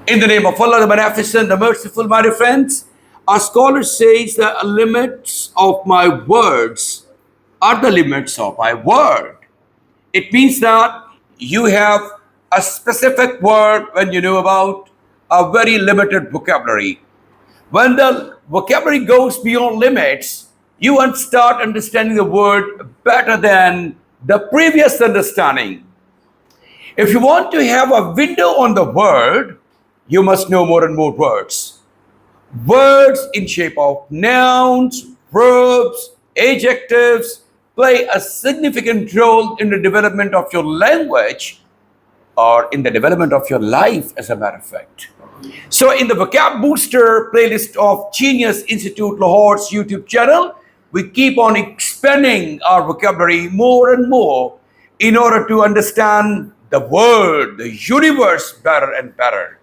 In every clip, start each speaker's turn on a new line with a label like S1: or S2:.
S1: In the name of Allah, the Beneficent, the Merciful, my dear friends, our scholar says the limits of my words are the limits of my word. It means that you have a specific word when you know about a very limited vocabulary. When the vocabulary goes beyond limits, you start understanding the word better than the previous understanding. If you want to have a window on the word, you must know more and more words. Words in shape of nouns, verbs, adjectives play a significant role in the development of your language or in the development of your life, as a matter of fact. So, in the Vocab Booster playlist of Genius Institute Lahore's YouTube channel, we keep on expanding our vocabulary more and more in order to understand the world, the universe better and better.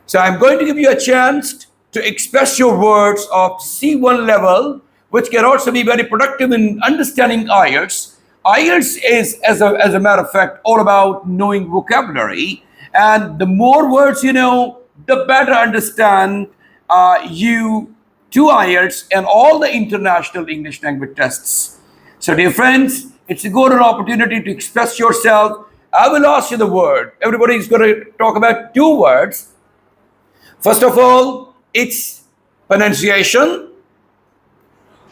S1: So, I'm going to give you a chance to express your words of C1 level, which can also be very productive in understanding IELTS. IELTS is, as a matter of fact, all about knowing vocabulary. And the more words you know, the better understand you to IELTS and all the international English language tests. So, dear friends, it's a golden opportunity to express yourself. I will ask you the word. Everybody is going to talk about two words. First of all, its pronunciation,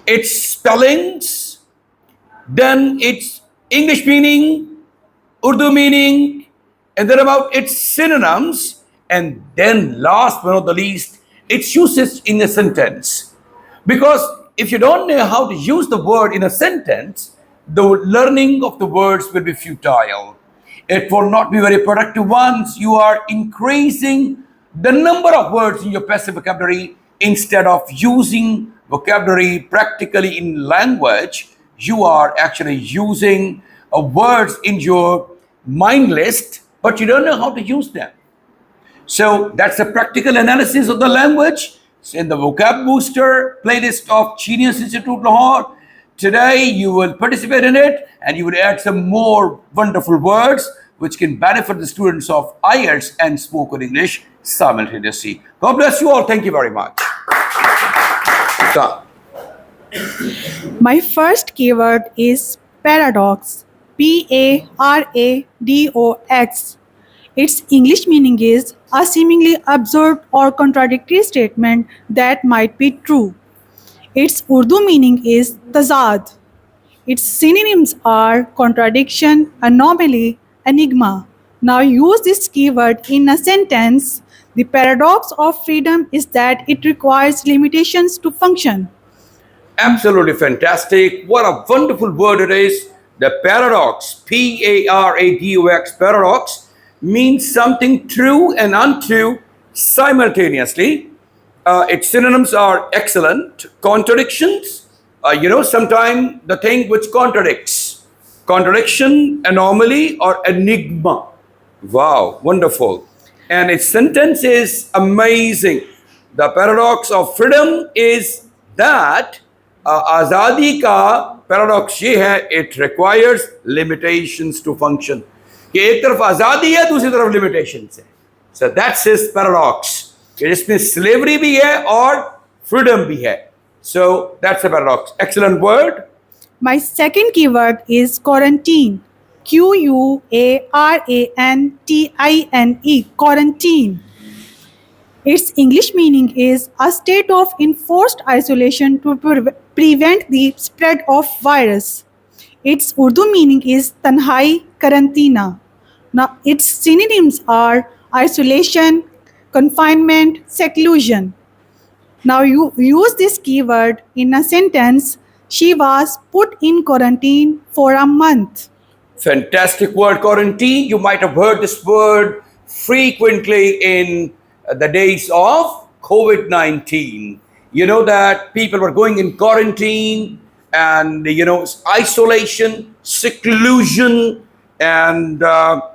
S1: its spellings, then its English meaning, Urdu meaning, and then about its synonyms, and then last but not the least, its usage in a sentence. Because if you don't know how to use the word in a sentence, the learning of the words will be futile. It will not be very productive once you are increasing the number of words in your passive vocabulary instead of using vocabulary practically in language. You are actually using words in your mind list, but you don't know how to use them. So that's a practical analysis of the language. So in the Vocab Booster playlist of Genius Institute Lahore, today you will participate in it and you will add some more wonderful words which can benefit the students of IELTS and spoken English simultaneously. God bless you all. Thank you very much. Start.
S2: My first keyword is paradox. Paradox. Its English meaning is a seemingly absurd or contradictory statement that might be true. Its Urdu meaning is tazad. Its synonyms are contradiction, anomaly, enigma. Now use this keyword in a sentence. The paradox of freedom is that it requires limitations to function.
S1: Absolutely fantastic. What a wonderful word it is. The paradox, P-A-R-A-D-O-X, paradox, means something true and untrue simultaneously. Its synonyms are excellent, contradictions, sometimes the thing which contradicts, contradiction, anomaly, or enigma. Wow, wonderful. And its sentence is amazing. The paradox of freedom is that आज़ादी का paradox ये है, it requires limitations to function, कि एक तरफ आज़ादी है, दूसरी तरफ लिमिटेशंस है. सो दैट्स हिज पैराडॉक्स, कि जिसमें स्लेवरी भी है और फ्रीडम भी है. So that's a paradox. Excellent word.
S2: My second keyword is quarantine. Quarantine. Quarantine. Its English meaning is a state of enforced isolation to prevent the spread of virus. Its Urdu meaning is tanhai karantina. Now its synonyms are isolation, confinement, seclusion. Now you use this keyword in a sentence. She was put in quarantine for a month.
S1: Fantastic word, quarantine. You might have heard this word frequently in the days of COVID-19. You know that people were going in quarantine and, isolation, seclusion, and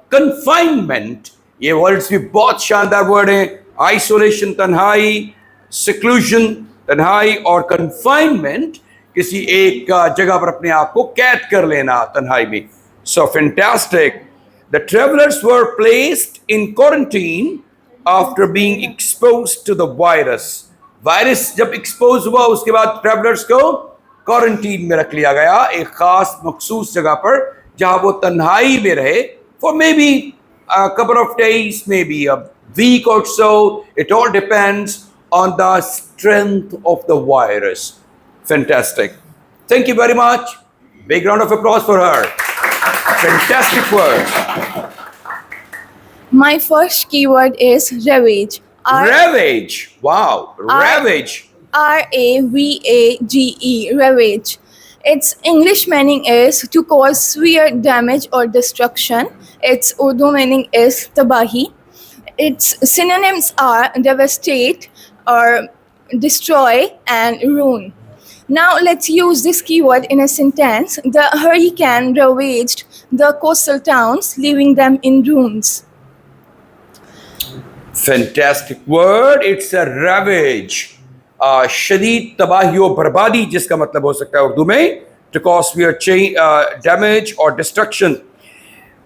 S1: confinement. ये words भी बहुत शानदार word हैं. Isolation, तन्हाई, seclusion, तन्हाई, और confinement, किसी एक जगह पर अपने आप को कैद कर लेना तन्हाई में. So fantastic. The travelers were placed in quarantine after being exposed to the virus. Virus जब एक्सपोज हुआ उसके बाद ट्रैवलर्स को क्वारंटीन में रख लिया गया, एक खास मखसूस जगह पर जहां वो तन्हाई में रहे for maybe a couple of days, maybe a week or so. It all depends on the strength of the virus. Fantastic. Thank you very much. Big round of applause for her. Fantastic word.
S3: My first keyword is ravage.
S1: Ravage. Wow. Ravage.
S3: Ravage. Ravage. Its English meaning is to cause severe damage or destruction. Its Urdu meaning is tabahi. Its synonyms are devastate or destroy and ruin. Now let's use this keyword in a sentence. The hurricane ravaged the coastal towns, leaving them in ruins.
S1: Fantastic word. It's a ravage. शदीद तबाही और बर्बादी जिसका मतलब हो सकता है उर्दू में to cause severe damage or destruction.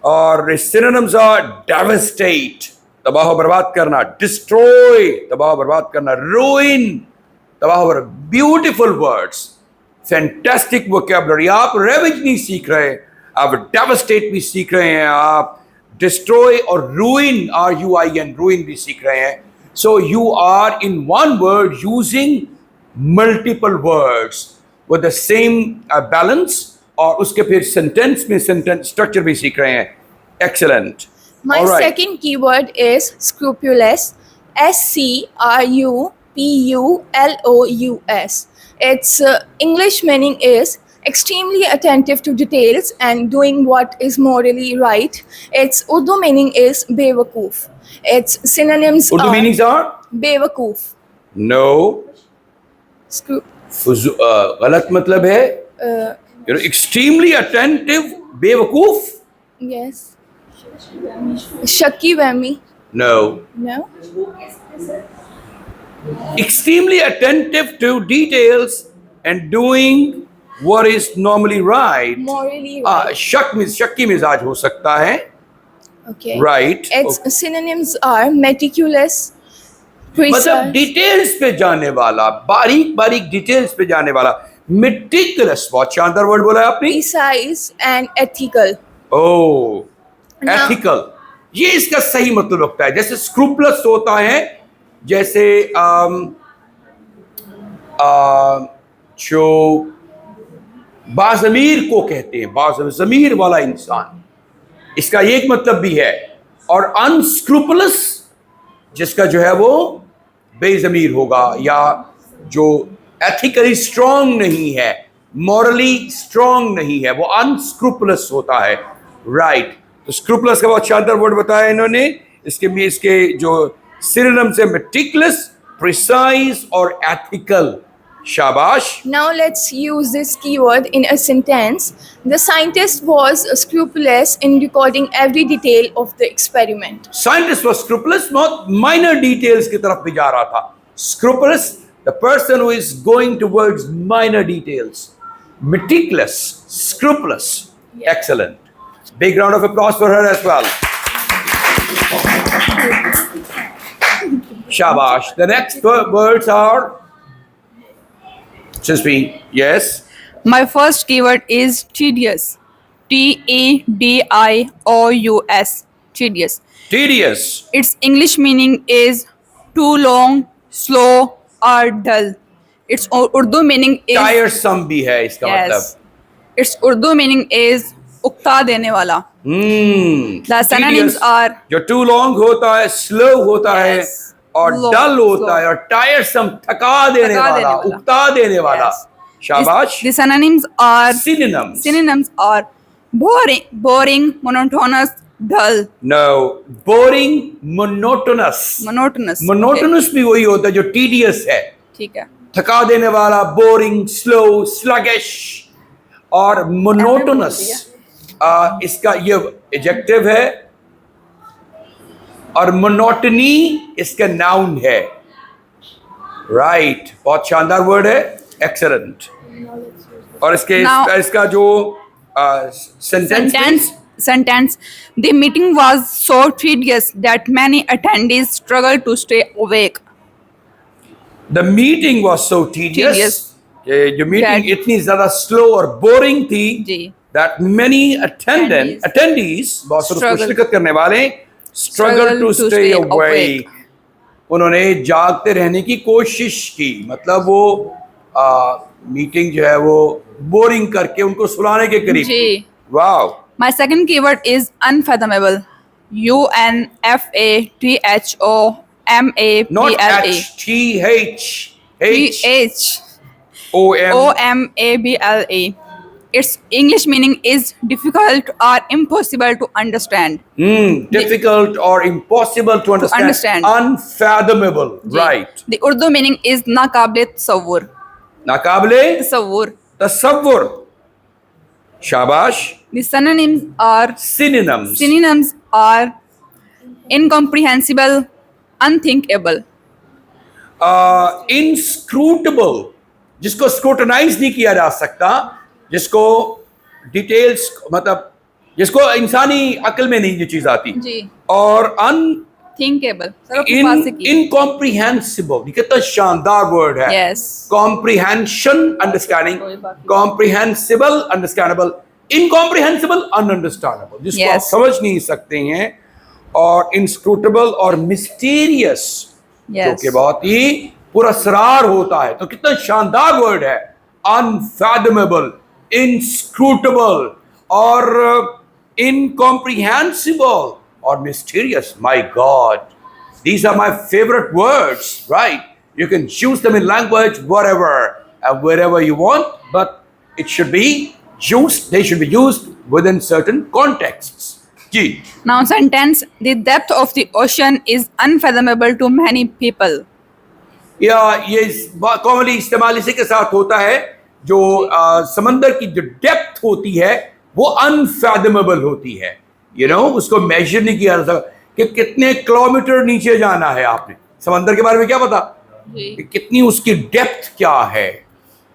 S1: और synonyms are devastate, तबाह और बर्बाद करना, destroy, तबाह और बर्बाद करना, ruin, तबाह और beautiful words, fantastic vocabulary. आप ravage नहीं सीख रहे, आप devastate भी सीख रहे हैं, आप destroy और ruin, ruin, ruin भी सीख रहे हैं. So you are in one word using multiple words with the same balance, और उसके फिर sentence में sentence structure भी सीख रहे हैं. Excellent.
S3: My
S1: All right.
S3: second keyword is scrupulous. Scrupulous. Its English meaning is extremely attentive to details and doing what is morally right. Its Urdu meaning is bewakoof. Its synonyms
S1: Urdu
S3: are
S1: meanings are
S3: bewakoof.
S1: no. गलत मतलब है extremely attentive, बेवकूफ.
S3: Yes. Shaki Wami.
S1: No.
S3: No.
S1: Extremely attentive to details and doing what is normally right.
S3: Morally right.
S1: शक्की मिजाज हो सकता है.
S3: Okay.
S1: Right.
S3: Its synonyms are meticulous,
S1: मतलब
S3: precise,
S1: details पे जाने वाला, बारीक बारीक डिटेल्स पे जाने वाला, meticulous. बहुत शानदार वर्ड बोला है आपने.
S3: precise and ethical.
S1: Oh,
S3: Now-
S1: ethical, ये इसका सही मतलब लगता है. जैसे स्क्रूपलस होता है, जैसे जो बाज़मीर को कहते हैं, बाज़मीर वाला इंसान, इसका एक मतलब भी है. और अनस्क्रूपलस जिसका जो है वो बेज़मीर होगा, या जो एथिकली स्ट्रॉन्ग नहीं है, मॉरली स्ट्रॉन्ग नहीं है, वो अनस्क्रूपलस होता है. राइट. तो स्क्रूपलस का बहुत शानदार वर्ड बताया इन्होंने. इसके जो सिनोनिम्स है मेटिकुलस, प्रिसाइज और एथिकल. शाबाश.
S3: Now let's use this keyword in a sentence. The scientist was scrupulous in recording every detail of the experiment.
S1: Scientist was scrupulous, बहुत माइनर डिटेल्स की तरफ भी जा रहा था. Scrupulous, the person who is going towards minor details. Meticulous, scrupulous. Excellent. Big round of applause for her as well. Shabash. The next words are, just me. Yes.
S4: My first keyword is tedious. Tedious. Tedious.
S1: Tedious.
S4: Its English meaning is too long, slow, or dull. Its Urdu meaning is
S1: Tiresome भी है इसका मतलब.
S4: yes. Its Urdu meaning is उकता देने वाला. The synonyms are
S1: जो too long होता है, slow होता है,
S4: Yes.
S1: और
S4: Long,
S1: dull होता
S4: slow.
S1: है, और tiresome थका देने वाला, उकता देने वाला.
S4: Yes.
S1: शाबाश.
S4: The synonyms are
S1: Synonyms.
S4: are boring, monotonous, dull.
S1: No. Boring, monotonous.
S4: Monotonous.
S1: Monotonous भी वही होता है जो tedious है.
S4: ठीक है.
S1: थका देने वाला, boring, slow, sluggish, और monotonous. इसका ये एडजेक्टिव है, और monotony इसका नाउन है. राइट. बहुत शानदार वर्ड है. एक्सेलेंट. और इसका जो sentence
S4: sentence. The meeting was so tedious that many attendees struggled to stay awake.
S1: The meeting was so tedious.
S4: Tedious.
S1: जो मीटिंग
S4: That-
S1: इतनी ज्यादा स्लो और बोरिंग थी
S4: जी।
S1: that many attendees बहुत सारे उसको
S4: Struggle.
S1: शिरकत करने वाले struggle to stay awake. उन्होंने जागते रहने की कोशिश की, मतलब वो मीटिंग जो है वो बोरिंग करके उनको सुलाने के करीब
S4: जी।
S1: थी। Wow.
S4: My second keyword is unfathomable.
S1: Not
S4: UNFATHOMABLA.
S1: THOMABLA.
S4: Its English meaning is difficult or impossible to understand.
S1: Difficult or impossible to understand. Unfathomable. Right.
S4: The Urdu meaning is नाकाबिले तसव्वुर.
S1: नाकाबिले
S4: तसव्वुर.
S1: तसव्वुर. शाबाश.
S4: The synonyms are incomprehensible, unthinkable.
S1: Inscrutable, जिसको scrutinise नहीं किया जा सकता, जिसको details मतलब जिसको इंसानी अकल में नहीं ये चीज आती
S4: जी।
S1: और
S4: Thinkable. सर अपने पास से की.
S1: इनकॉम्प्रिहेंसिबल, ये कितना शानदार वर्ड है।
S4: Yes.
S1: कॉम्प्रिहेंशन अंडरस्टैंडिंग,
S4: कोई बात नहीं।
S1: कॉम्प्रिहेंसिबल अंडरस्टैंडेबल, इनकॉम्प्रिहेंसिबल अनअंडरस्टैंडेबल, जिसको आप
S4: Yes.
S1: समझ नहीं सकते हैं, और इंस्क्रूटेबल और मिस्टीरियस, जो
S4: Yes.
S1: कि बहुत ही पुरस्कार होता है। तो कितना शानदार वर्ड है, अनफैथमेबल, इनस्क्रूटेबल और incomprehensible or mysterious. My God, these are my favorite words, right? You can use them in language whatever and wherever you want, but it should be used, they should be used within certain contexts. Ji.
S4: Now sentence, the depth of the ocean is unfathomable to many people.
S1: या ये commonly इस्तेमाल इसी के साथ होता है, जो समंदर की जो डेप्थ होती है वो अनफैथमेबल होती है, उसको मेजर नहीं किया जा सकता कि कितने किलोमीटर नीचे जाना है। आपने समंदर के बारे में क्या पता कि कितनी उसकी डेप्थ क्या है।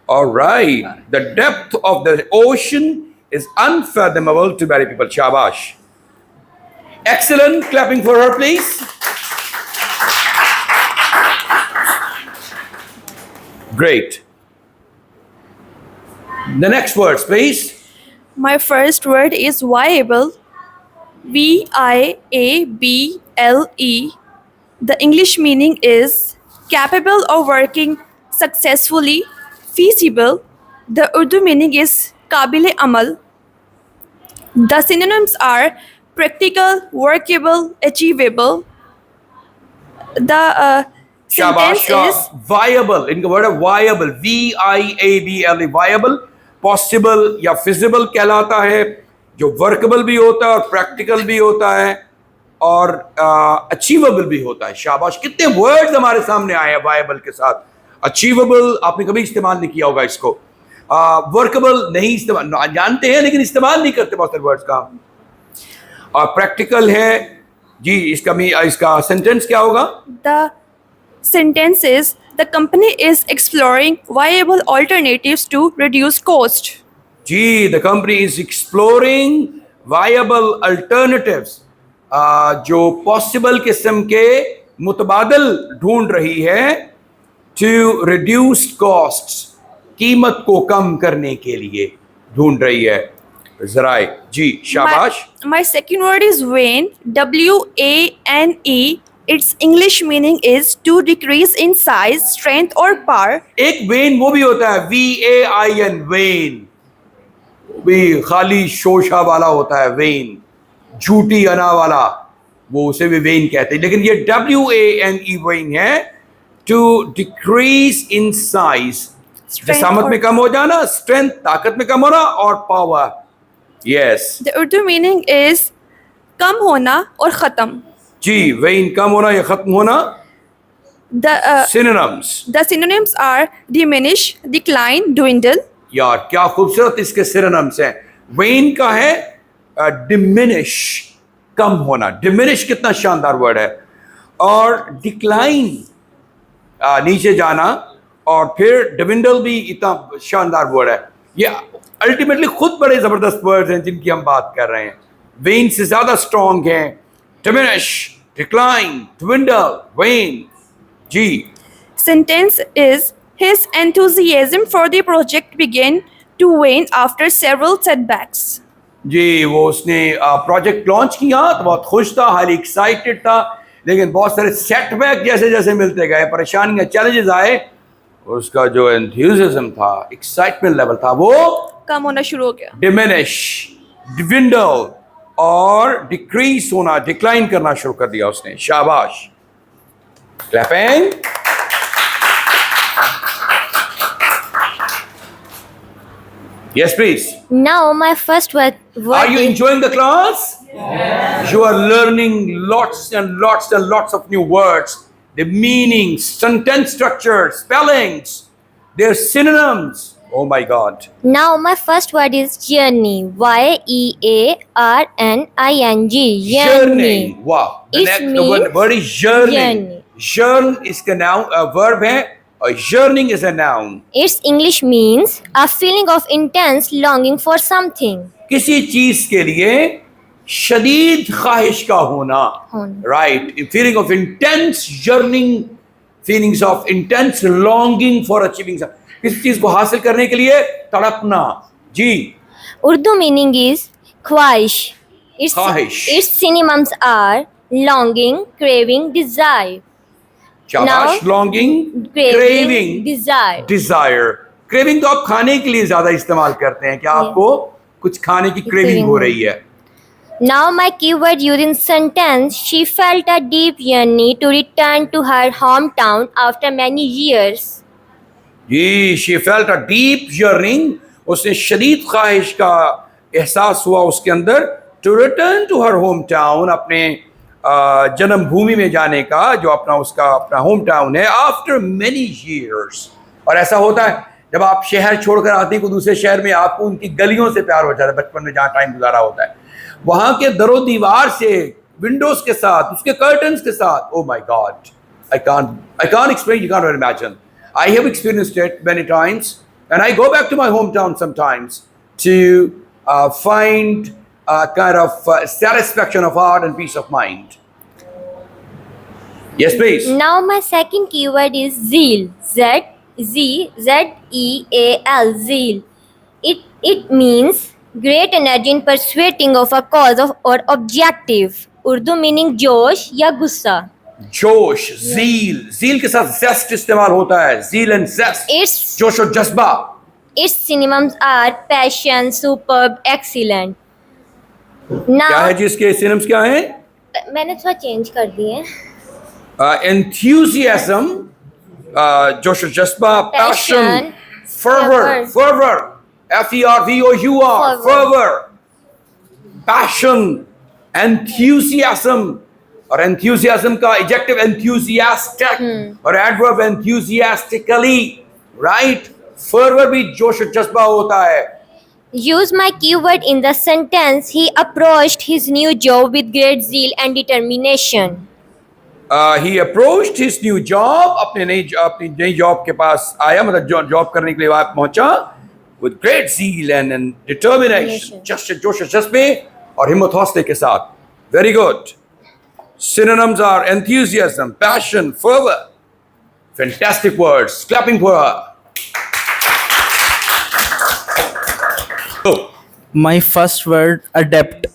S1: Alright, the depth of the ocean is unfathomable to many people. शाबाश, excellent, clapping for her please. Great. The next words, please.
S5: My first word is viable. VIABLE. The English meaning is capable of working successfully, feasible. The Urdu meaning is kabile amal. The synonyms are practical, workable, achievable. The sentence is
S1: viable. इनका word है viable, VIABLE, viable, possible या feasible कहलाता है, जो workable भी होता है और practical भी होता है और achievable भी होता है। शाबाश, कितने वर्ड्स हमारे सामने आए हैं viable के साथ। achievable आपने कभी इस्तेमाल नहीं किया होगा इसको, workable नहीं इस्तेमाल, जानते हैं लेकिन इस्तेमाल नहीं करते बहुत सारे वर्ड्स का, और practical है जी। इसका सेंटेंस क्या होगा?
S5: the sentence is the company is exploring viable alternatives to reduce cost.
S1: Ji, the company is exploring viable alternatives, जो possible किस्म के मुतबादल ढूंढ रही है to reduce costs, कीमत को कम करने के लिए ढूंढ रही है। ज़राए जी, शाबाश।
S5: My second word is wane. WANE. Its English meaning is to decrease in size, strength or power.
S1: एक वेन वो भी होता है, VAIN, वेन, भी खाली शोशा वाला होता है, वेन, झूठी अना वाला, वो उसे भी वेन कहते हैं, लेकिन ये WANE वेन है, टू डिक्रीज इन साइज, जसामत में कम हो जाना, स्ट्रेंथ ताकत में कम होना, और power. Yes,
S5: The Urdu meaning is कम होना और ख़त्म.
S1: जी, वेन कम होना या खत्म होना।
S5: The
S1: synonyms,
S5: the synonyms are diminish, decline, dwindle.
S1: यार क्या खूबसूरत इसके सिनोनिम्स हैं। वेन का है डिमिनिश, कम होना, डिमिनिश कितना शानदार वर्ड है, और डिक्लाइन नीचे जाना, और फिर डिविंडल भी इतना शानदार वर्ड है। ये अल्टीमेटली खुद बड़े जबरदस्त वर्ड्स हैं जिनकी हम बात कर रहे हैं। वेन से ज्यादा स्ट्रॉन्ग है. Diminish, decline, dwindle, wane. Ji.
S5: Sentence is his enthusiasm for the project began to wane after several setbacks.
S1: जी, वो उसने प्रोजेक्ट लॉन्च किया तो बहुत खुश था, हाईली एक्साइटेड था, लेकिन बहुत सारे सेटबैक जैसे जैसे मिलते गए, परेशानियां, चैलेंजेस आए, उसका जो एंथुसियाज्म था, एक्साइटमेंट लेवल था, वो
S5: कम होना शुरू हो गया.
S1: डिमिनिश, डिविंडल और डिक्रीज होना, डिक्लाइन करना शुरू कर दिया उसने. शाबाश. Clapping. Yes, please.
S6: Now my first word
S1: Are you enjoying the class? Yes. You are learning lots and lots and lots of new words, the meanings, sentence structures, spellings, their synonyms. Oh my God.
S6: Now my first word is journey. YEARNING.
S1: Journey. Wow. The
S6: It
S1: next
S6: means
S1: word is journey.
S6: journey.
S1: Journ is the noun, a verb है, और yearning is a noun.
S6: Its English means a feeling of intense longing for something.
S1: किसी चीज के लिए शदीद ख्वाहिश का होना. Right. A feeling of intense yearning, feelings of intense longing for achieving something. किसी चीज को हासिल करने के लिए तड़पना. जी.
S6: Urdu meaning is ख्वाहिश.
S1: ख्वाहिश.
S6: Its synonyms are longing, craving, desire.
S1: शाबाश. Longing, craving,
S6: desire.
S1: desire. Craving तो आप खाने के लिए ज्यादा इस्तेमाल करते हैं कि आपको कुछ खाने की क्रेविंग हो रही है.
S6: Now my keyword using sentence, she felt a deep yearning to return to her hometown after many years.
S1: Ji. She felt a deep yearning. उसने शदीद ख्वाहिश का एहसास हुआ उसके अंदर to return to her hometown, अपने जन्मभूमि में जाने का, जो अपना उसका अपना होम टाउन है, आफ्टर मेनी years. और ऐसा होता है जब आप शहर छोड़कर आते हैं कोई दूसरे शहर में, आपको उनकी गलियों से प्यार हो जाता है, बचपन में जहाँ टाइम गुजारा होता है, वहाँ के दरो दीवार से, विंडोज के साथ, उसके कर्टन्स के साथ. Oh my God, I can't explain, you can't imagine. I have experienced it many times and I go back to my home town sometimes to find a kind of satisfaction of heart and peace of mind. Yes, please.
S6: Now my second keyword is zeal. Z-E-A-L. Zeal. It means great energy in pursuing of a cause or objective. Urdu meaning जोश या गुस्सा.
S1: जोश, zeal. Zeal के साथ zest इस्तेमाल होता है. Zeal and zest.
S6: Its
S1: जोश और जज्बा.
S6: Its synonyms are passion, superb, excellent.
S1: क्या है
S6: Now
S1: जी इसके synonyms क्या हैं?
S6: मैंने थोड़ा चेंज कर दिए.
S1: Enthusiasm, जोश और जज्बा, passion, fervor, F-E-R-V-O-U-R, fervor, passion, enthusiasm, और enthusiasm का adjective enthusiastic और adverb enthusiastically, right? Fervor भी जोश और जज्बा होता है.
S6: Use my keyword in the sentence. He approached his new job with great zeal and determination.
S1: He approached his new job, अपनी नई जॉब के पास आया, मतलब जॉब करने के लिए वहाँ पहुंचा, with great zeal and determination, जोश जज्बे और हिम्मत हौसले के साथ. Very good. Synonyms are enthusiasm, passion, fervor. Fantastic words. Clapping for her. Oh.
S7: My first word adept.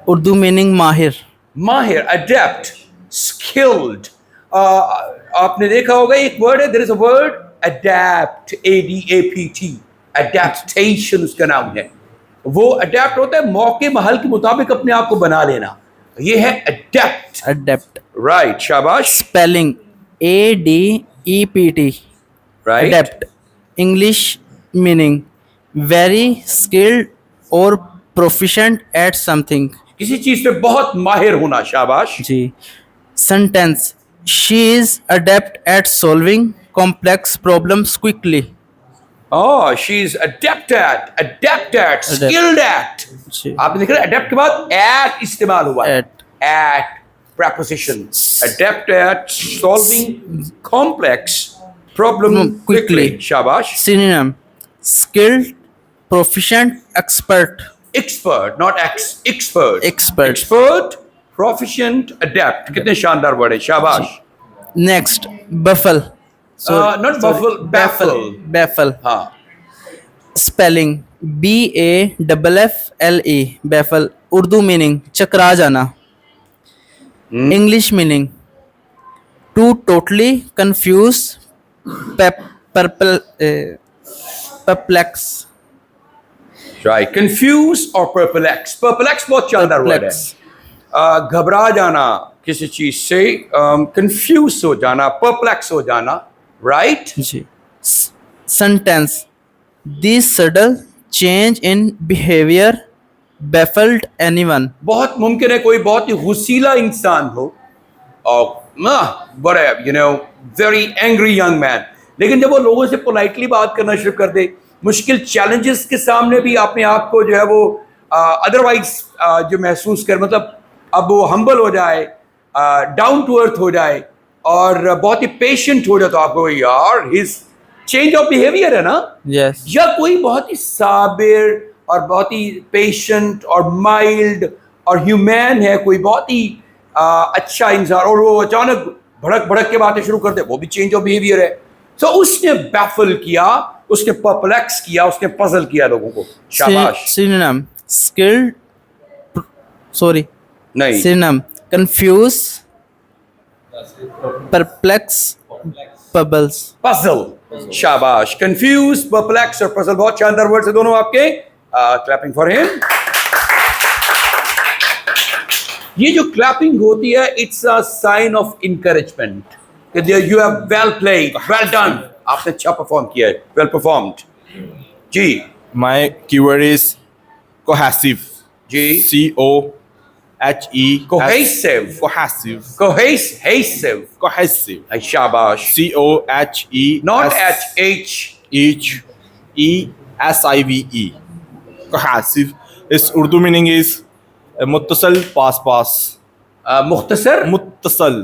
S7: Urdu meaning mahir.
S1: Mahir, adept, skilled. आपने देखा होगा एक वर्ड है, there is a word adapt, A-D-A-P-T, adaptation उसका नाम है. वो adapt होता है मौके महल के मुताबिक अपने आप को बना लेना. ये है adept.
S7: Adept.
S1: Right, शाबाश.
S7: Spelling A-D-E-P-T.
S1: Right.
S7: Adept. English meaning very skilled or proficient at something.
S1: किसी चीज पे बहुत माहिर होना. शाबाश.
S7: जी. Sentence. She is adept at solving complex problems quickly.
S1: Oh, she's adept at, skilled at.
S7: जी.
S1: आपने देखा adept के बाद at इस्तेमाल हुआ है. At preposition. Adept at solving complex problem quickly. शाबाश.
S7: Synonym. Skilled, proficient, expert.
S1: expert, not expert.
S7: Expert.
S1: Expert, proficient, adept. कितने शानदार वर्ड है, शाबाश.
S7: Next, baffle.
S1: Not baffle, baffle.
S7: Baffle.
S1: हाँ.
S7: Spelling BAFFLE. Baffle. Urdu meaning चकरा जाना. English meaning to totally confuse, perplex.
S1: Right. Confuse or perplex. Perplex बहुत शानदार word है.
S7: Perplex.
S1: घबरा जाना किसी चीज से, कंफ्यूज हो जाना, परप्लेक्स हो जाना, राइट.
S7: जी. Sentence. This sudden change in behavior baffled anyone.
S1: बहुत मुमकिन है कोई बहुत ही गुस्सीला इंसान हो और बड़े वेरी एंग्री यंग मैन, लेकिन जब वो लोगों से पोलाइटली बात करना शुरू कर दे, मुश्किल चैलेंजेस के सामने भी अपने आप को जो है वो अदरवाइज जो महसूस कर, मतलब अब वो हम्बल हो जाए, डाउन टू अर्थ हो जाए और बहुत ही पेशेंट हो जाए, तो आपको यार हिज चेंज ऑफ बिहेवियर है ना.
S7: Yes.
S1: या कोई बहुत ही साबिर और बहुत ही पेशेंट और माइल्ड और ह्यूमैन है, कोई बहुत ही अच्छा इंसान, और वो अचानक भड़क भड़क के बातें शुरू कर दे, वो भी चेंज ऑफ बिहेवियर है. तो उसने बैफल किया, उसने परप्लेक्स किया, उसने पजल किया लोगों को. शाबाश.
S7: Synonym. Skilled. Sorry.
S1: नहीं.
S7: Synonym. Confuse. Perplex. Bubbles.
S1: Puzzle. शाबाश. कंफ्यूज, परप्लेक्स और पजल बहुत शानदार वर्ड्स है दोनों आपके. Clapping for him. ये जो क्लैपिंग होती है, it's a sign of encouragement कि you have well played, well done, आपने अच्छा परफॉर्म किया है, वेल परफॉर्म्ड. जी.
S8: My keyword is cohesive.
S1: जी.
S8: COHE.
S1: Cohesive.
S8: Cohesive.
S1: Cohesive.
S8: Cohesive.
S1: Ay, shabash.
S8: COHE.
S1: Not H.
S8: HESIVE. Cohesive. Its Urdu meaning is मुत्तसल पास पास.
S1: मुख्तसर.
S8: मुत्तसल.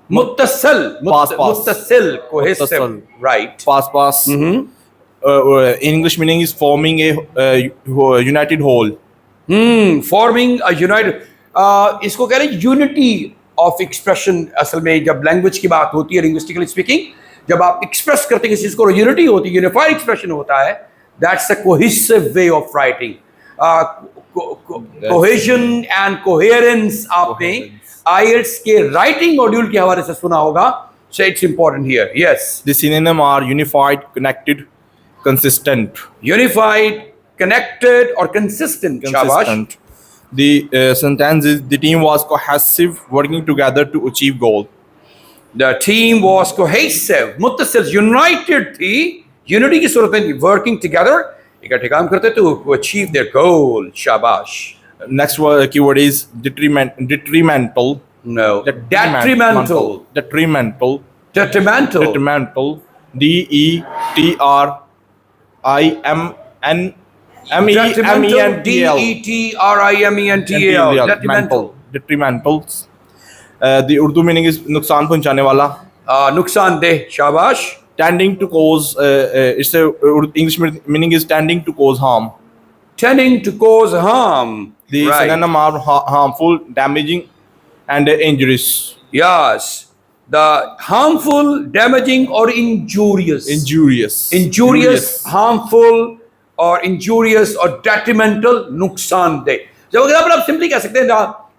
S1: मुत्तसल.
S8: पास पास.
S1: मुत्तसिल. Cohesive.
S8: मुत्तसिल.
S1: Right.
S8: Pass pass. English meaning is forming a united whole.
S1: Forming a united. इसको कह रहे हैं unity of expression. असल में जब लैंग्वेज की बात होती है, लिंग्विस्टिकली स्पीकिंग, जब आप एक्सप्रेस करते हैं किसी चीज को, यूनिटी होती है, यूनिफाइड एक्सप्रेशन होता है. That's a cohesive way of writing. Cohesion and coherence आपने आईएलटीएस के राइटिंग मॉड्यूल के हवाले से सुना होगा. So it's important here. Yes.
S8: The synonym are unified, connected, consistent.
S1: Unified, connected और कंसिस्टेंट. शाबाश.
S8: Consistent. The sentence is the team was cohesive, working together to achieve goal.
S1: The team was cohesive. मुत्तसिल, United थी, unity की सूरत में, working together, इकट्ठे काम करते to achieve their goal. शाबाश.
S8: Next keyword is detrimental.
S1: No. Detrimental.
S8: Detrimental.
S1: Detrimental.
S8: Detrimental. DETRIMENTAL.
S1: DETRIMENTAL. Detrimental.
S8: Detrimentals. The Urdu meaning is नुकसान पहुंचाने वाला.
S1: नुकसानदेह. शाबाश.
S8: Tending to cause. It's a English meaning is tending to cause harm.
S1: Tending to cause harm.
S8: The
S1: Right.
S8: synonym are harmful, damaging, and injurious.
S1: Yes. The harmful, damaging or injurious.
S8: Injurious.
S1: Harmful or injurious or detrimental. नुकसानदेह. जब अगर आप simply कह सकते हैं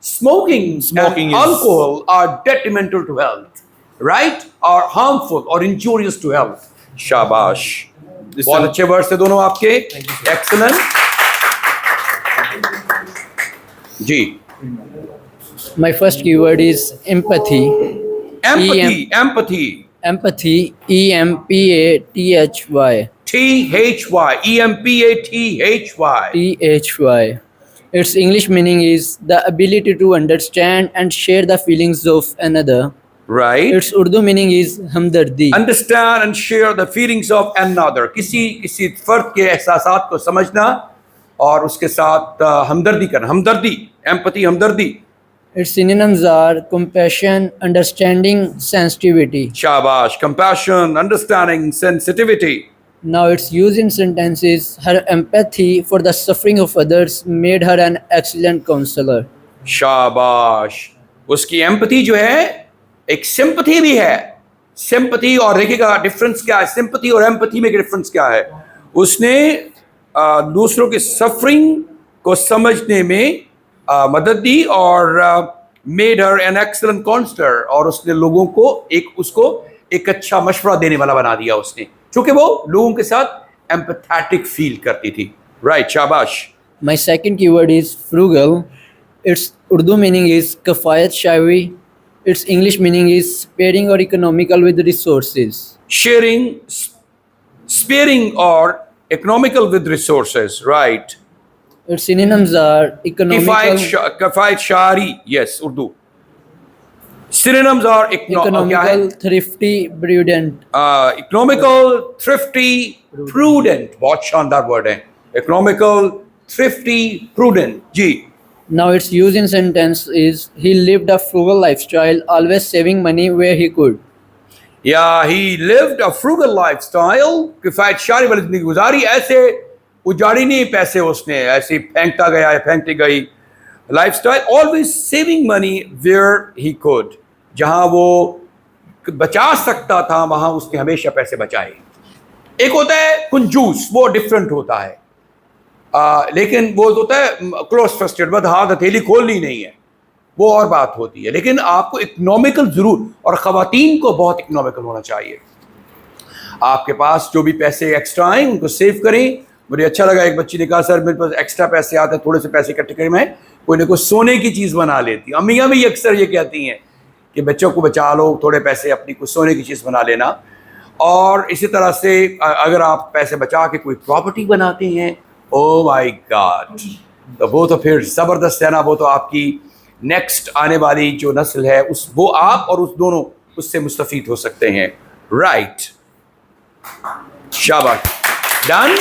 S1: smoking
S8: Smoking
S1: and
S8: is-
S1: alcohol are detrimental to health, right? Or harmful or injurious to health. शाबाश.
S8: This
S1: बहुत
S8: is-
S1: अच्छे वर्ड्स थे दोनों आपके. Excellent. Ji.
S9: My first keyword is empathy.
S1: Empathy.
S9: Empathy. EMPATHY.
S1: THY. EMPATHY.
S9: THY. Its English meaning is the ability to understand and share the feelings of another.
S1: Right.
S9: Its Urdu meaning is हमदर्दी.
S1: Understand and share the feelings of another. किसी फर्द के एहसासात को समझना और उसके साथ हमदर्दी करना. हमदर्दी. Empathy. हमदर्दी.
S9: Its synonyms are compassion, understanding, sensitivity.
S1: शाबाश. Compassion, understanding, sensitivity.
S9: Now its use in sentences. Her empathy for the suffering of others made her an excellent counselor.
S1: शाबाश। उसकी एम्पथी जो है एक सिंपथी भी है। सिंपथी और देखिएगा डिफरेंस क्या है, सिंपथी और एम्पथी में डिफरेंस क्या है। उसने दूसरों के सफरिंग को समझने में मदद दी और made her an excellent counsellor, और उसने लोगों को उसको एक अच्छा मशवरा देने वाला बना दिया उसने, क्योंकि वो लोगों के साथ एम्पैथेटिक फील करती थी। राइट, शाबाश।
S9: My second keyword is frugal. Its Urdu meaning is kafayat shawi. Its English meaning is sparing or economical with resources.
S1: Sharing, sparing or economical with resources, right?
S9: Its synonyms are economical,
S1: Kifayat shari, yes, Urdu. Synonyms are
S9: economical, thrifty, prudent.
S1: economical, thrifty, prudent. बहुत शानदार word है। Economical, thrifty, prudent. Ji.
S9: Now its use in sentence is he lived a frugal lifestyle, always saving money where he could.
S1: Yeah, he lived a frugal lifestyle. किफायत शारी वाली जिंदगी गुजारी, ऐसे उजाड़ी नहीं पैसे उसने, ऐसे फेंकता गया या फेंकती गई। Lifestyle, always saving money where he could. जहां वो बचा सकता था वहां उसने हमेशा पैसे बचाए। एक होता है कंजूस, वो डिफरेंट होता है। लेकिन वो होता है क्लोज फिस्टेड, बस हाथ हथेली खोलनी नहीं है, वो और बात होती है। लेकिन आपको इकोनॉमिकल जरूर, और ख़वातीन को बहुत इकोनॉमिकल होना चाहिए। आपके पास जो भी पैसे एक्स्ट्रा आए उनको सेव करें। मुझे अच्छा लगा, एक बच्ची ने कहा सर मेरे पास एक्स्ट्रा पैसे आते हैं, थोड़े से पैसे इकट्ठे करें, मैं कोई ना कोई सोने की चीज़ बना लेती हूँ। अम्मियाँ भी अक्सर ये कहती हैं कि बच्चों को बचा लो, थोड़े पैसे अपनी कुछ सोने की चीज़ बना लेना। और इसी तरह से अगर आप पैसे बचा के कोई प्रॉपर्टी बनाते हैं, ओ माय गॉड, तो वो तो फिर ज़बरदस्त है ना। वो तो आपकी नेक्स्ट आने वाली जो नस्ल है वो आप और उस दोनों उससे मुस्तफ़ीद हो सकते हैं। राइट, शाबाश, डन।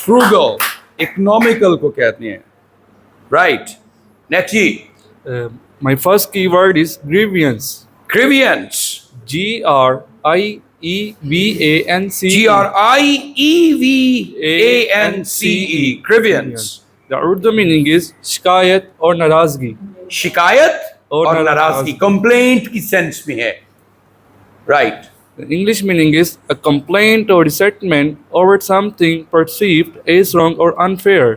S1: फ्रूगल, इकोनॉमिकल को कहते हैं। राइट, नेक्स्ट जी।
S10: My first keyword is grievance.
S1: Grievance.
S10: Grievance.
S1: Grievance. Grievance.
S10: The Urdu meaning is शिकायत और नाराजगी.
S1: शिकायत और नाराजगी, कंप्लेंट की सेंस में है। Right.
S10: The English meaning is a complaint or resentment over something perceived as wrong or unfair.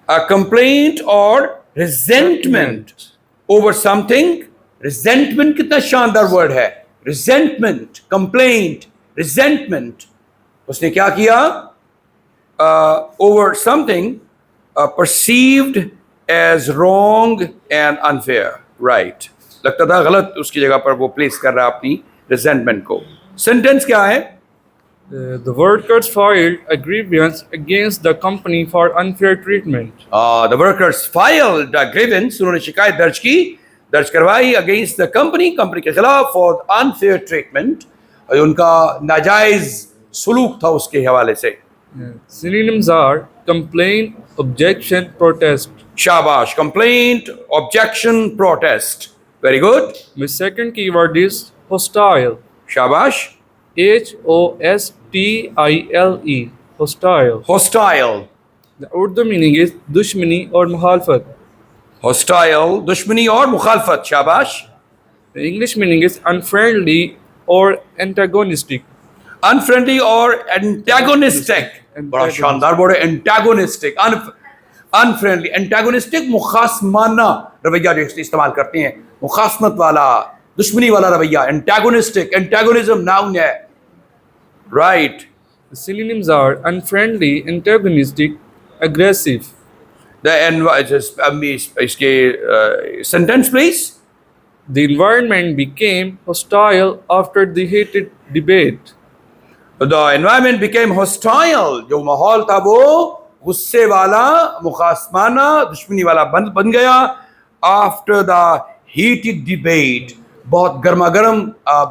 S1: A complaint or resentment over something. Resentment कितना शानदार वर्ड है। Resentment, complaint, resentment. उसने क्या किया? Over something perceived as wrong and unfair. Right. लगता था गलत उसकी जगह पर वो प्लेस कर रहा है अपनी resentment को। Sentence क्या है?
S10: The workers filed a grievance against the company for unfair treatment.
S1: The workers filed a grievance, उन्होंने शिकायत दर्ज करवाई against the company, कंपनी के खिलाफ for unfair treatment, उनका नाजायज सलूक था उसके हवाले से।
S10: Synonyms are complaint, objection, protest.
S1: शाबाश, complaint, objection, protest. Very good.
S10: My second keyword is hostile.
S1: शाबाश।
S10: Hostile. Hostile.
S1: Hostile.
S10: The Urdu meaning is दुश्मनी और मुखालफत.
S1: Hostile, दुश्मनी और मुखालफत। शाबाश।
S10: The English meaning is unfriendly or antagonistic.
S1: Unfriendly or antagonistic. बड़ा शानदार वर्ड है, antagonistic, unfriendly, antagonistic, मुखासमाना रवैया जो इस्तेमाल करते हैं, मुखासमत वाला, दुश्मनी वाला रवैया, antagonistic, antagonism नाउन है। Right.
S10: The synonyms are unfriendly, antagonistic, aggressive.
S1: इसके sentence please.
S10: The environment became hostile after the heated debate.
S1: The environment became hostile. जो माहौल था वो गुस्से वाला, मुखासमाना, दुश्मनी वाला बन गया after the heated debate. बहुत गर्मागर्म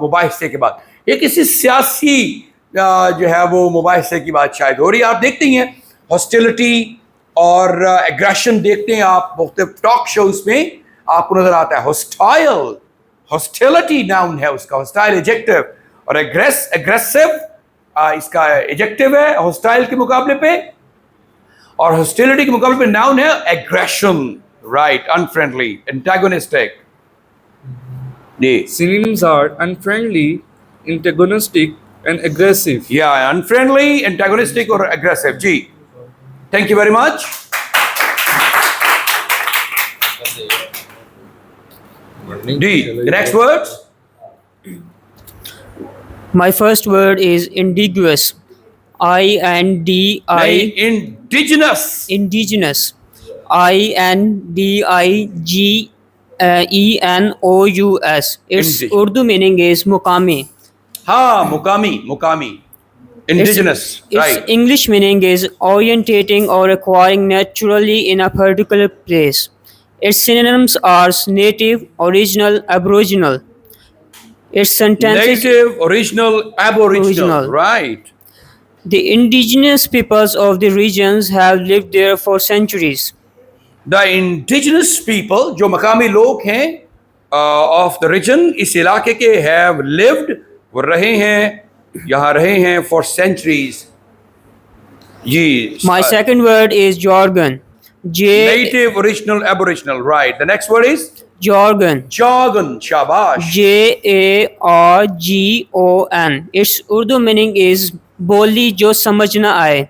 S1: मुबाहिसे के बाद। ये किसी सियासी जो है वो मुबाहिसे की बात शायद हो रही है। आप देखते ही हैं हॉस्टिलिटी और एग्रेशन देखते हैं आप मुख्तलिफ टॉक शोज में, आपको नजर आता है हॉस्टाइल, हॉस्टिलिटी नाउन है उसका, हॉस्टाइल एडजेक्टिव, और एग्रेसिव इसका एडजेक्टिव है हॉस्टाइल के मुकाबले पे, और हॉस्टिलिटी के मुकाबले पे नाउन है एग्रेशन, राइट, अनफ्रेंडली, एंटागोनिस्टिक। जी,
S10: Synonyms are unfriendly, antagonistic, and aggressive.
S1: या अनफ्रेंडली, एंटागोनिस्टिक और एग्रेसिव। जी, thank you very much. D, the next words?
S11: My first word is indigenous.
S1: Indigenous.
S11: Indigenous. INDIGENOUS. Its
S1: Indigenous.
S11: Urdu meaning is mukami.
S1: हाँ, मुकामी, indigenous,
S11: Its
S1: right?
S11: English meaning is orientating or acquiring naturally in a particular place. Its synonyms are native, original, aboriginal. Its sentences.
S1: Native, original, aboriginal,
S11: Original.
S1: right?
S11: The indigenous peoples of the regions have lived there for centuries.
S1: The indigenous people, जो मकामी लोग हैं of the region, इस इलाके के have lived, वो रहे हैं, यहाँ रहे हैं for centuries. Ji,
S11: My second word is jargon.
S1: native, original, aboriginal, right? The next word is
S11: Jargon.
S1: jargon, shabash.
S11: JARGON. Its Urdu meaning is बोली जो समझ न आए.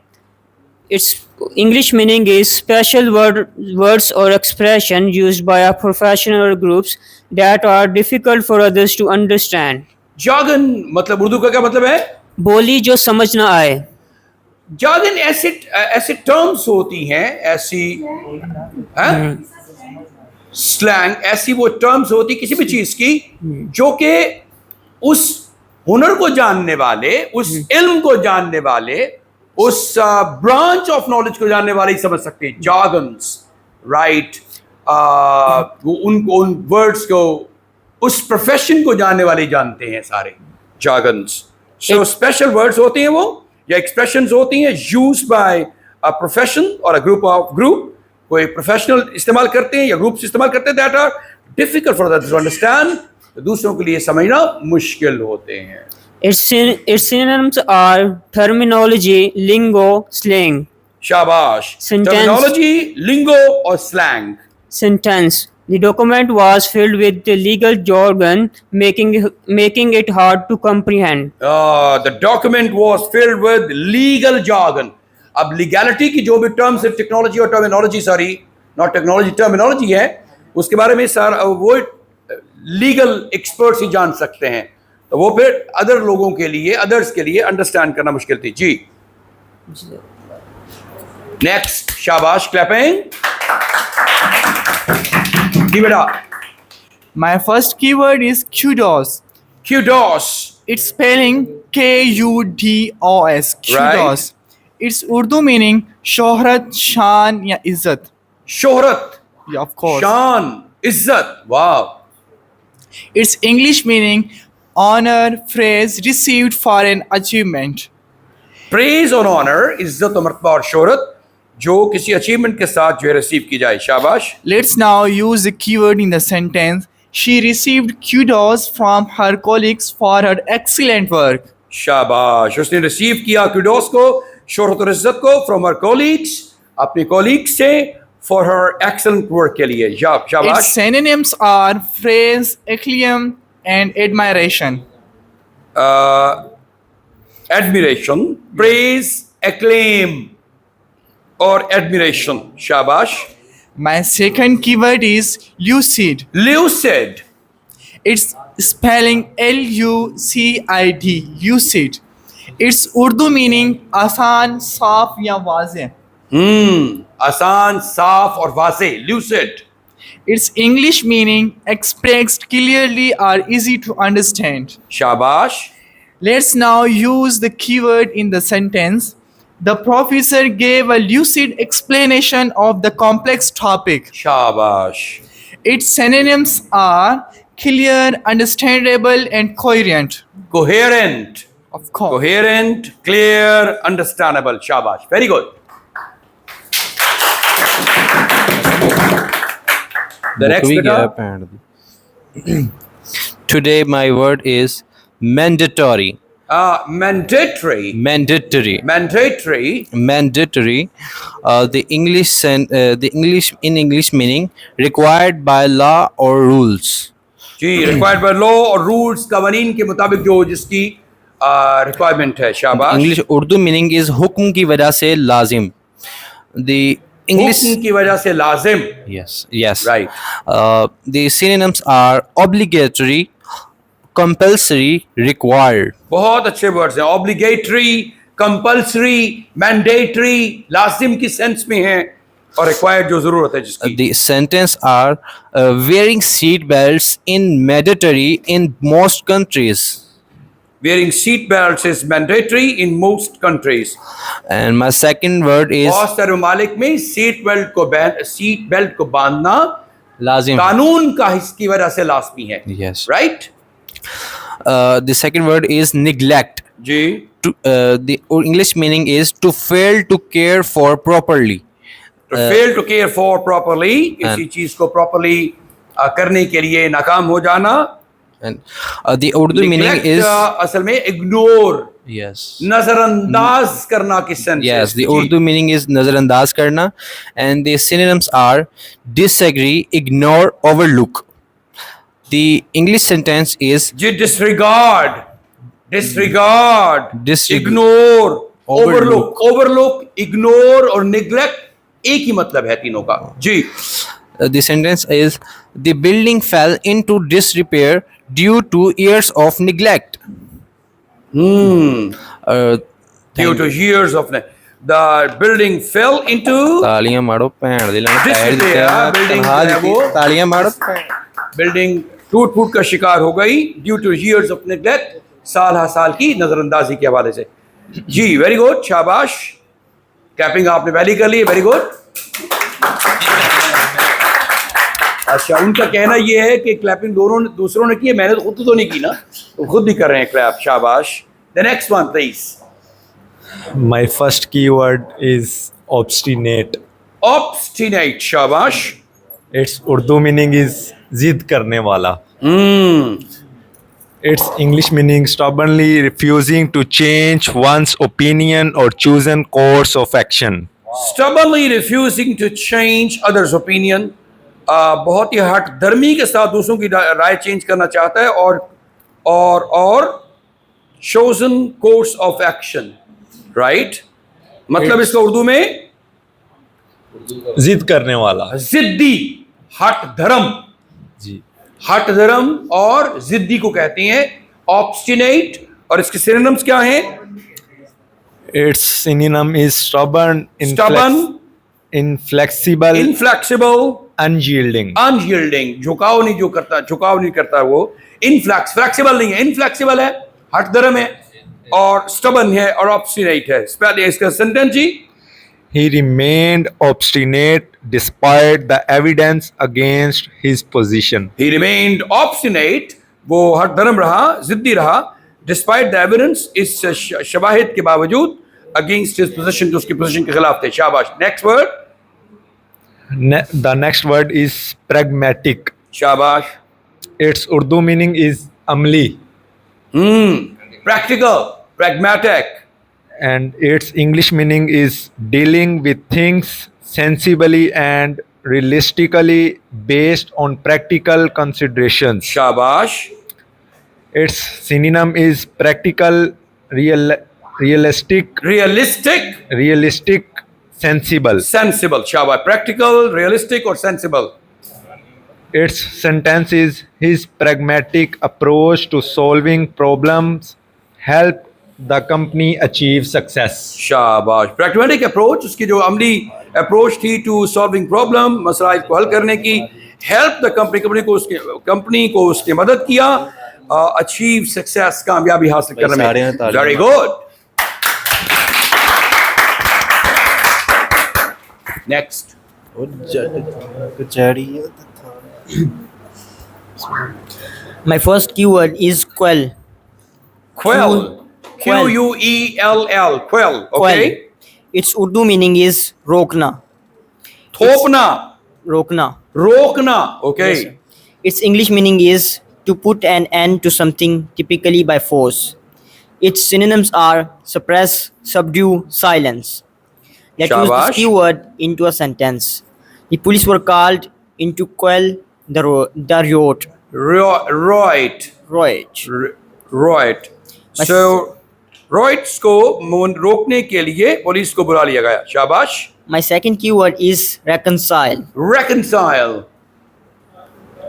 S11: Its English meaning is special words or expression used by a professional or groups that are difficult for others to understand.
S1: jargon मतलब उर्दू का क्या मतलब है?
S11: बोली जो समझ न आए.
S1: jargon ऐसे टर्म्स होती हैं, ऐसी स्लैंग, ऐसी वो टर्म्स होती किसी भी चीज की जो कि उस हुनर को जानने वाले, उस इल्म को जानने वाले, उस ब्रांच ऑफ नॉलेज को जानने वाले ही समझ सकते हैं। jargons, right? उन वर्ड्स को, उस प्रोफेशन को जानने वाले ही जानते हैं सारे jargons. सो स्पेशल वर्ड्स होते हैं वो, या एक्सप्रेशंस होती हैं यूज्ड बाय अ प्रोफेशन और अ ग्रुप कोई प्रोफेशनल इस्तेमाल करते हैं या ग्रुप्स इस्तेमाल करते हैं, that are difficult for others to understand, तो दूसरों के लिए समझना मुश्किल होते हैं।
S11: Its synonyms are terminology, lingo, slang.
S1: शाबाश।
S11: Sentence.
S1: टर्मिनोलॉजी, लिंगो और slang.
S11: Sentence. The document was filled with the legal jargon, making it hard to comprehend.
S1: The document was filled with legal jargon. अब लीगैलिटी की जो भी terms है, technology और terminology, sorry not technology, terminology है, उसके बारे में सारा वो लीगल एक्सपर्ट्स ही जान सकते हैं, तो वो फिर अदर लोगों के लिए, अदर्स के लिए अंडरस्टैंड करना मुश्किल थी। जी, नेक्स्ट, शाबाश, क्लैपिंग। जी बेटा।
S12: My first keyword is kudos.
S1: Kudos.
S12: Its spelling KUDOS. Kudos. Its Urdu meaning शोहरत, शान या इज्जत.
S1: शोहरत,
S12: Yeah, of course.
S1: शान, इज्जत, वाह।
S12: Its English meaning honor, praise received for an achievement.
S1: Praise और ऑनर, इज्जत और मर्तबा और शोहरत जो किसी अचीवमेंट के साथ जो है रिसीव की जाए। शाबाश।
S12: Let's now use the keyword in the sentence. She received kudos from her colleagues for her excellent work.
S1: शाबाश, उसने रिसीव किया कुडोस को, शोहरत और इज्जत को, फ्रॉम हर कॉलीग्स, अपने कॉलीग्स से, फॉर हर एक्सीलेंट वर्क के लिए।
S12: Its
S1: शाबाश।
S12: synonyms are praise, acclaim, and admiration.
S1: Admiration, praise, acclaim और एडमिरेशन। शाबाश।
S12: My second keyword is lucid.
S1: Lucid.
S12: It's spelling LUCID. Lucid. Its Urdu meaning आसान, साफ या वाज़ेह.
S1: आसान, साफ और वाज़ेह, lucid.
S12: Its English meaning expressed clearly or easy to understand.
S1: शाबाश।
S12: Let's now use the keyword in the sentence. The professor gave a lucid explanation of the complex topic.
S1: शाबाश।
S12: Its synonyms are clear, understandable, and coherent.
S1: Coherent.
S12: Of course.
S1: Coherent, clear, understandable. Shabash. Very good. The next beta.
S13: Today my word is mandatory.
S1: Mandatory.
S7: Mandatory.
S1: Mandatory.
S7: Mandatory. The English in English meaning required by law or rules.
S1: Ji, required by law और rules कवानीन के मुताबिक जो जिसकी requirement है. शाबाश.
S7: English Urdu meaning is हुक्म की वजह से लाजिम. The English
S1: हुक्म की वजह से लाजिम.
S7: yes
S1: Right.
S7: The synonyms are obligatory, compulsory, required.
S1: बहुत अच्छे वर्ड्स हैं. Obligatory, compulsory, mandatory, लाजिम की सेंस में है और required जो जरूरत है जिसकी.
S7: The sentence are wearing seat belts in mandatory in most countries.
S1: Wearing seat belts is mandatory in most countries.
S7: And my second word is
S1: बहुत सारे ममालिक में सीट बेल्ट को बांधना
S7: lazim.
S1: कानून का की वजह से लाजमी है.
S7: Yes.
S1: Right?
S7: The second word is neglect.
S1: Ji.
S7: The English meaning is to fail to care for properly.
S1: To fail to care for properly, किसी चीज को properly करने के लिए नाकाम हो जाना.
S7: And the Urdu meaning
S1: Neglect,
S7: is
S1: असल में ignore,
S7: yes.
S1: नजरअंदाज करना की sense.
S7: Yes, the Urdu meaning is nazarandaz karna, and the synonyms are disagree, ignore, overlook. The English sentence is
S1: जी, disregard,
S7: Disregard.
S1: ignore,
S7: Overlook.
S1: overlook, ignore और neglect एक ही मतलब है तीनों का. जी.
S7: The sentence is the building fell into disrepair due to years of neglect.
S1: Due to years of the building fell into
S7: तालियां मारो pan दिलाना पैर
S1: disrepair.
S7: दिते हैं
S1: building
S7: तनहा
S1: जो है
S7: दिती
S1: वो
S7: तालियां मारो
S1: बिल्डिंग टूट फूट का शिकार हो गई due to years of neglect, साल हा साल की नजरअंदाजी के हवाले से. जी, वेरी गुड, शाबाश. कैपिंग आपने पहली कर ली, वेरी गुड. अच्छा, उनका कहना ये है कि क्लैपिंग दूसरों ने की है, मैंने तो खुद तो नहीं की ना, तो खुद भी कर रहे हैं क्लैप. शाबाश. The next one please.
S13: My first keyword is obstinate.
S1: Obstinate. शाबाश.
S13: Its Urdu meaning is जिद करने वाला. Its English meaning stubbornly refusing to change one's opinion or chosen course of action.
S1: Stubbornly refusing to change others' opinion. बहुत ही हट धर्मी के साथ दूसरों की राय चेंज करना चाहता है और chosen course of action. Right? मतलब इसका उर्दू में
S13: जिद करने वाला.
S1: जिद्दी, हट धर्म.
S13: जी.
S1: हट धर्म और जिद्दी को कहते हैं obstinate. और इसके सिनोनिम्स क्या हैं?
S13: Its synonym is stubborn, inflexible, unyielding.
S1: Unyielding, झुकाव नहीं करता वो. Flexible नहीं है, inflexible है, हट धर्म है और stubborn है और obstinate है. पहले इसका सेंटेंस जी.
S13: He remained obstinate despite the evidence against his position.
S1: He remained obstinate, वो हट धर्म रहा, जिद्दी रहा, despite the evidence, इस शवाहिद के बावजूद, against his position, जो उसकी position के खिलाफ थे. शाबाश. Next word.
S13: The next word is pragmatic.
S1: शाबाश.
S13: Its Urdu meaning is amli.
S1: Practical, pragmatic.
S13: And its English meaning is dealing with things sensibly and realistically based on practical considerations.
S1: Shabash.
S13: Its synonym is practical, realistic, sensible.
S1: Sensible. Shabash. Practical, realistic or sensible.
S13: Its sentence is his pragmatic approach to solving problems help the company achieve success.
S1: शाबाश. Pragmatic approach, उसकी जो अमली approach थी to solving problem, मसलाइल को हल करने की, help the company को उसकी मदद किया, achieve success, कामयाबी हासिल करने में. Very good. Next.
S14: My first keyword is quell.
S1: Quell. Quell. Quell. Okay.
S14: Its Urdu meaning is rokna.
S1: Thopna.
S14: Rokna.
S1: Okay.
S14: Yes, its English meaning is to put an end to something, typically by force. Its synonyms are suppress, subdue, silence. Let's use
S1: Shabash.
S14: this keyword into a sentence. The police were called in to quell the riot.
S1: Right.
S14: Right.
S1: Right. So, riots को रोकने के लिए police को बुला लिया गया. शाबाश.
S14: My second keyword is reconcile.
S1: Reconcile.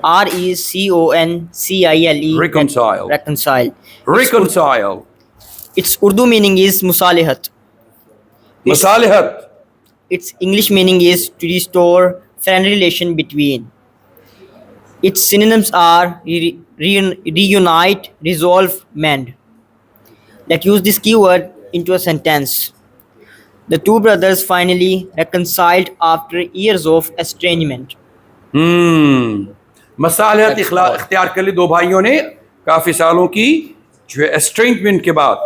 S14: RECONCILE.
S1: Reconcile.
S14: Reconcile.
S1: Reconcile.
S14: Its Urdu meaning is musalihat.
S1: Masalihat.
S14: Its English meaning is to restore friendly relation between. Its synonyms are reunite, resolve, mend. Let's use this keyword into a sentence. The two brothers finally reconciled after years of estrangement.
S1: मसालियत इख्तियार कर ली दो भाइयों ने काफी सालों की जो एस्ट्रेंजमेंट के बाद.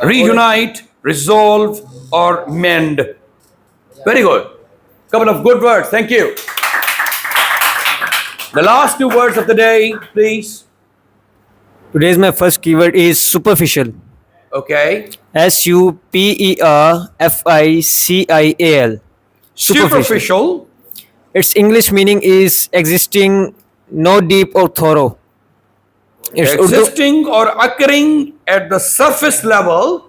S1: Reunite, resolve, or mend. Very good. Couple of good words. Thank you. The last two words of the day, please.
S11: Today's my first keyword is superficial.
S1: Okay.
S11: SUPERFICIAL.
S1: Superficial.
S11: Its English meaning is existing, no deep or thorough. It's
S1: Existing or occurring at the surface level.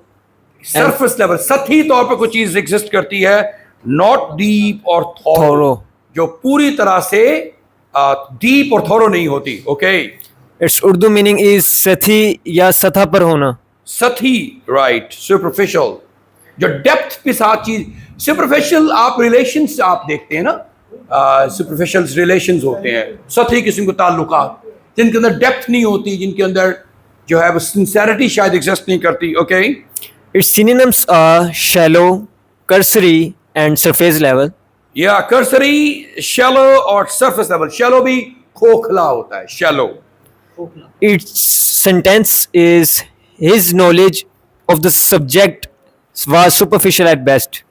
S1: Surface level. सतही तौर पर कोई चीज exist करती है. Not deep or thorough. जो पूरी तरह से deep और thorough नहीं होती. Okay.
S11: Its Urdu meaning is सतही या सतह पर होना.
S1: सतही. Right. Superficial. जो डेप्थ के साथ चीज. Superficial आप रिलेशंस आप देखते हैं ना. Superficial रिलेशंस होते हैं. सतही किस्म के ताल्लुकात जिनके अंदर डेप्थ नहीं होती, जिनके अंदर जो है वो सिंसेरिटी शायद एग्जिस्ट नहीं करती. Okay.
S11: Its synonyms are shallow, cursory, and surface level.
S1: या cursory, shallow और surface level. Shallow भी खोखला होता है. Shallow.
S11: Its sentence is his knowledge of the subject was superficial at best.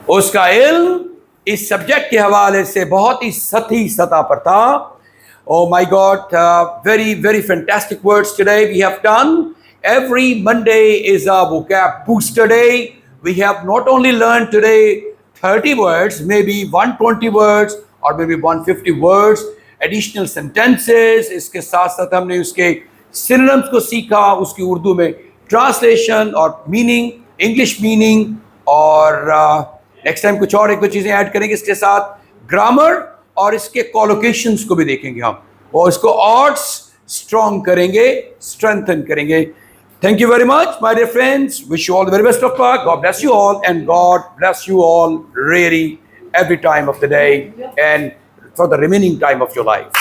S1: उसका इल्म इस सब्जेक्ट के हवाले से बहुत ही सतही सतह पर था. Oh my God, very, very fantastic words today we have done. Every Monday is a vocab booster day. We have not only learned today 30 words, maybe 120 words or maybe 150 words, additional sentences. इसके साथ साथ हमने उसके synonyms को सीखा, उसकी उर्दू में translation और meaning, English meaning और नेक्स्ट टाइम कुछ और एक दो चीज़ें ऐड करेंगे इसके साथ. ग्रामर और इसके कॉलोकेशंस को भी देखेंगे हम और इसको ऑड्स स्ट्रॉन्ग करेंगे, स्ट्रेंथन करेंगे. Thank you very much my dear friends. Wish you all the very best of luck. God bless you all and God bless you all really every time of the day and for the remaining time of your life.